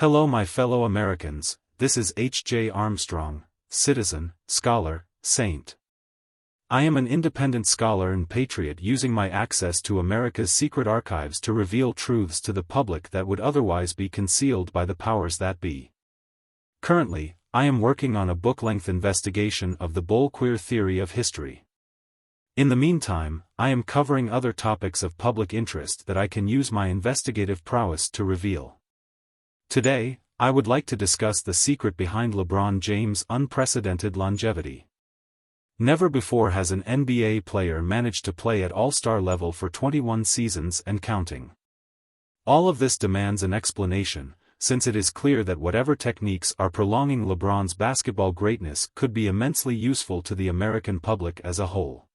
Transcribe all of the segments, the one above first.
Hello my fellow Americans, this is H.J. Armstrong, citizen, scholar, saint. I am an independent scholar and patriot using my access to America's secret archives to reveal truths to the public that would otherwise be concealed by the powers that be. Currently, I am working on a book-length investigation of the bull queer theory of history. In the meantime, I am covering other topics of public interest that I can use my investigative prowess to reveal. Today, I would like to discuss the secret behind LeBron James' unprecedented longevity. Never before has an NBA player managed to play at all-star level for 21 seasons and counting. All of this demands an explanation, since it is clear that whatever techniques are prolonging LeBron's basketball greatness could be immensely useful to the American public as a whole.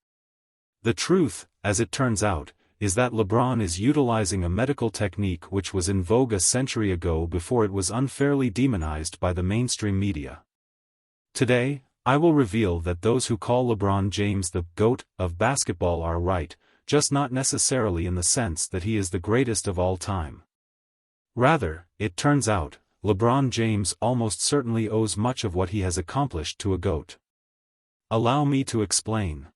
The truth, as it turns out, is that LeBron is utilizing a medical technique which was in vogue a century ago before it was unfairly demonized by the mainstream media. Today, I will reveal that those who call LeBron James the GOAT of basketball are right, just not necessarily in the sense that he is the greatest of all time. Rather, it turns out, LeBron James almost certainly owes much of what he has accomplished to a GOAT. Allow me to explain.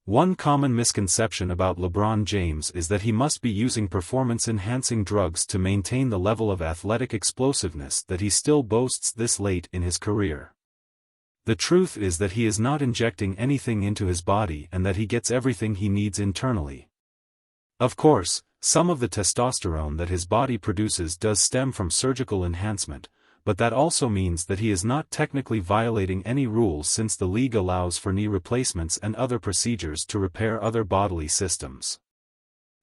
One common misconception about LeBron James is that he must be using performance-enhancing drugs to maintain the level of athletic explosiveness that he still boasts this late in his career. The truth is that he is not injecting anything into his body and that he gets everything he needs internally. Of course, some of the testosterone that his body produces does stem from surgical enhancement, but that also means that he is not technically violating any rules since the league allows for knee replacements and other procedures to repair other bodily systems.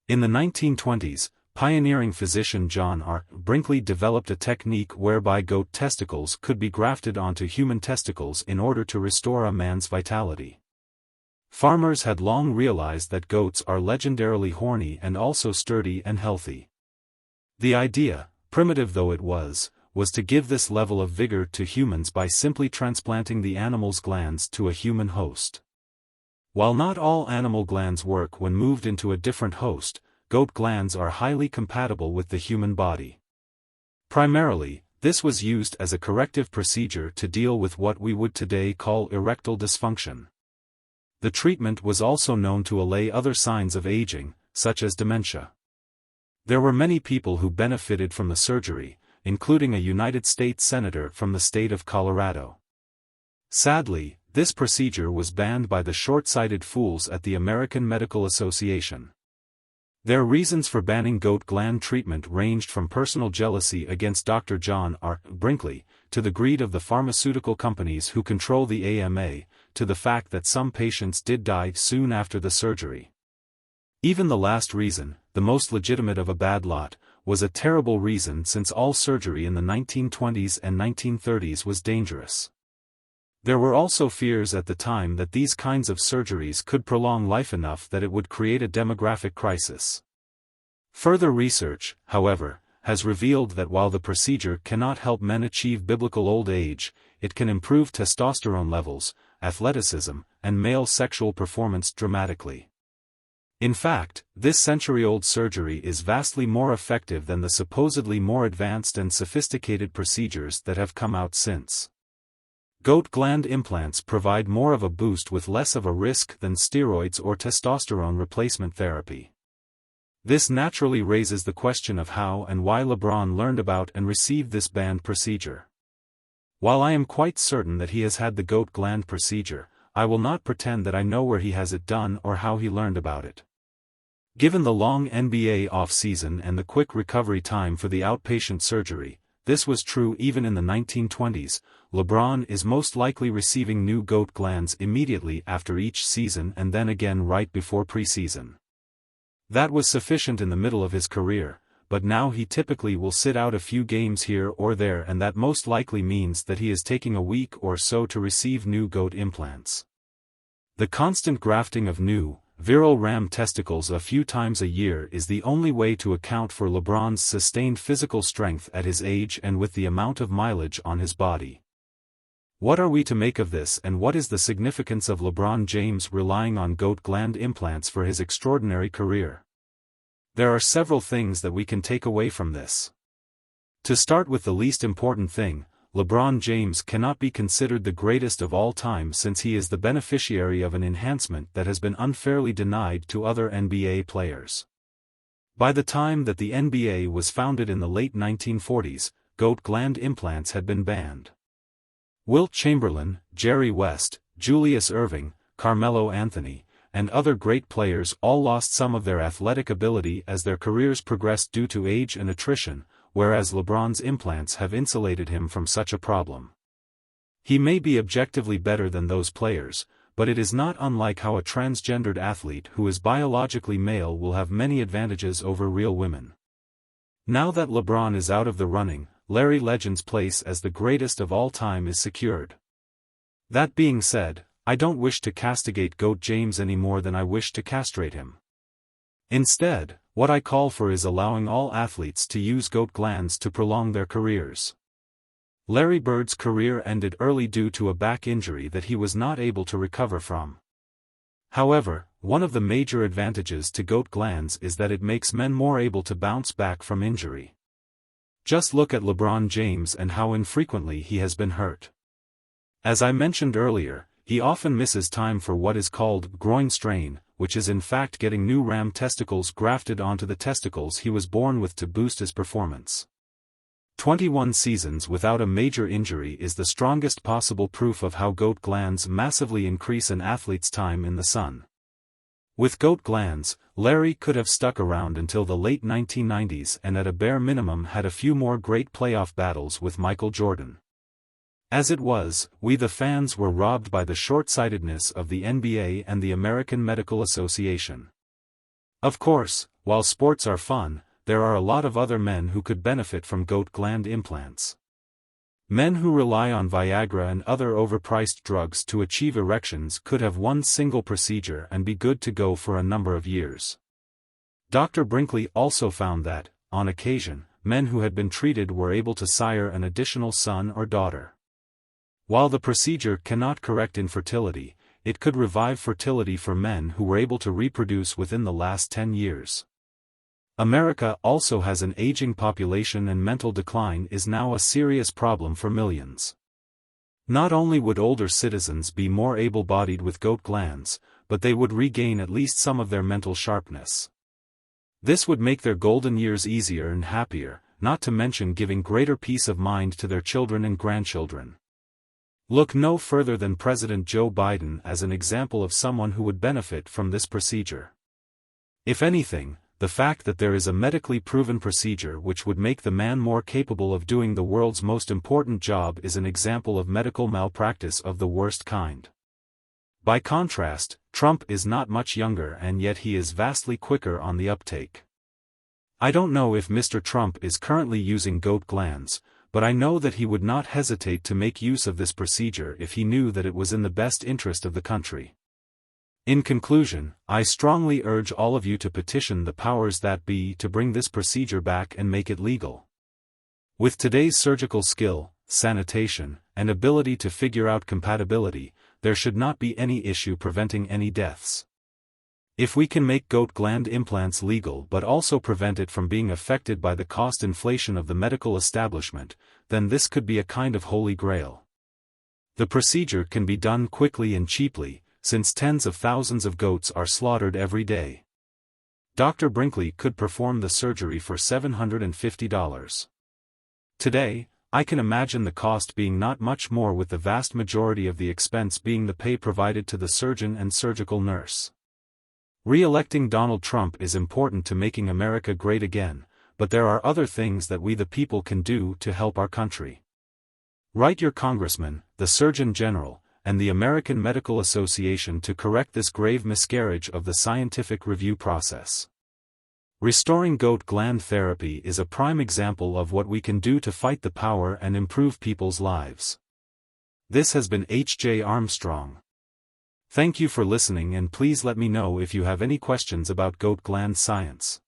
In the 1920s, pioneering physician John R. Brinkley developed a technique whereby goat testicles could be grafted onto human testicles in order to restore a man's vitality. Farmers had long realized that goats are legendarily horny and also sturdy and healthy. The idea, primitive though it was to give this level of vigor to humans by simply transplanting the animal's glands to a human host. While not all animal glands work when moved into a different host, goat glands are highly compatible with the human body. Primarily, this was used as a corrective procedure to deal with what we would today call erectile dysfunction. The treatment was also known to allay other signs of aging, such as dementia. There were many people who benefited from the surgery, including a United States senator from the state of Colorado. Sadly, this procedure was banned by the short-sighted fools at the American Medical Association. Their reasons for banning goat gland treatment ranged from personal jealousy against Dr. John R. Brinkley, to the greed of the pharmaceutical companies who control the AMA, to the fact that some patients did die soon after the surgery. Even the last reason, the most legitimate of a bad lot, was a terrible reason since all surgery in the 1920s and 1930s was dangerous. There were also fears at the time that these kinds of surgeries could prolong life enough that it would create a demographic crisis. Further research, however, has revealed that while the procedure cannot help men achieve biblical old age, it can improve testosterone levels, athleticism, and male sexual performance dramatically. In fact, this century-old surgery is vastly more effective than the supposedly more advanced and sophisticated procedures that have come out since. Goat gland implants provide more of a boost with less of a risk than steroids or testosterone replacement therapy. This naturally raises the question of how and why LeBron learned about and received this banned procedure. While I am quite certain that he has had the goat gland procedure, I will not pretend that I know where he has it done or how he learned about it. Given the long NBA off-season and the quick recovery time for the outpatient surgery, this was true even in the 1920s, LeBron is most likely receiving new goat glands immediately after each season and then again right before preseason. That was sufficient in the middle of his career, but now he typically will sit out a few games here or there, and that most likely means that he is taking a week or so to receive new goat implants. The constant grafting of new, virile ram testicles a few times a year is the only way to account for LeBron's sustained physical strength at his age and with the amount of mileage on his body. What are we to make of this, and what is the significance of LeBron James relying on goat gland implants for his extraordinary career? There are several things that we can take away from this. To start with the least important thing, LeBron James cannot be considered the greatest of all time since he is the beneficiary of an enhancement that has been unfairly denied to other NBA players. By the time that the NBA was founded in the late 1940s, goat gland implants had been banned. Wilt Chamberlain, Jerry West, Julius Erving, Carmelo Anthony, and other great players all lost some of their athletic ability as their careers progressed due to age and attrition, whereas LeBron's implants have insulated him from such a problem. He may be objectively better than those players, but it is not unlike how a transgendered athlete who is biologically male will have many advantages over real women. Now that LeBron is out of the running, Larry Legend's place as the greatest of all time is secured. That being said, I don't wish to castigate GOAT James any more than I wish to castrate him. Instead, what I call for is allowing all athletes to use goat glands to prolong their careers. Larry Bird's career ended early due to a back injury that he was not able to recover from. However, one of the major advantages to goat glands is that it makes men more able to bounce back from injury. Just look at LeBron James and how infrequently he has been hurt. As I mentioned earlier, he often misses time for what is called groin strain, which is in fact getting new ram testicles grafted onto the testicles he was born with to boost his performance. 21 seasons without a major injury is the strongest possible proof of how goat glands massively increase an athlete's time in the sun. With goat glands, Larry could have stuck around until the late 1990s and at a bare minimum had a few more great playoff battles with Michael Jordan. As it was, we the fans were robbed by the short-sightedness of the NBA and the American Medical Association. Of course, while sports are fun, there are a lot of other men who could benefit from goat gland implants. Men who rely on Viagra and other overpriced drugs to achieve erections could have one single procedure and be good to go for a number of years. Dr. Brinkley also found that, on occasion, men who had been treated were able to sire an additional son or daughter. While the procedure cannot correct infertility, it could revive fertility for men who were able to reproduce within the last 10 years. America also has an aging population and mental decline is now a serious problem for millions. Not only would older citizens be more able-bodied with goat glands, but they would regain at least some of their mental sharpness. This would make their golden years easier and happier, not to mention giving greater peace of mind to their children and grandchildren. Look no further than President Joe Biden as an example of someone who would benefit from this procedure. If anything, the fact that there is a medically proven procedure which would make the man more capable of doing the world's most important job is an example of medical malpractice of the worst kind. By contrast, Trump is not much younger and yet he is vastly quicker on the uptake. I don't know if Mr. Trump is currently using goat glands, but I know that he would not hesitate to make use of this procedure if he knew that it was in the best interest of the country. In conclusion, I strongly urge all of you to petition the powers that be to bring this procedure back and make it legal. With today's surgical skill, sanitation, and ability to figure out compatibility, there should not be any issue preventing any deaths. If we can make goat gland implants legal but also prevent it from being affected by the cost inflation of the medical establishment, then this could be a kind of holy grail. The procedure can be done quickly and cheaply, since tens of thousands of goats are slaughtered every day. Dr. Brinkley could perform the surgery for $750. Today, I can imagine the cost being not much more with the vast majority of the expense being the pay provided to the surgeon and surgical nurse. Re-electing Donald Trump is important to making America great again, but there are other things that we the people can do to help our country. Write your congressman, the Surgeon General, and the American Medical Association to correct this grave miscarriage of the scientific review process. Restoring goat gland therapy is a prime example of what we can do to fight the power and improve people's lives. This has been H.J. Armstrong. Thank you for listening and please let me know if you have any questions about goat gland science.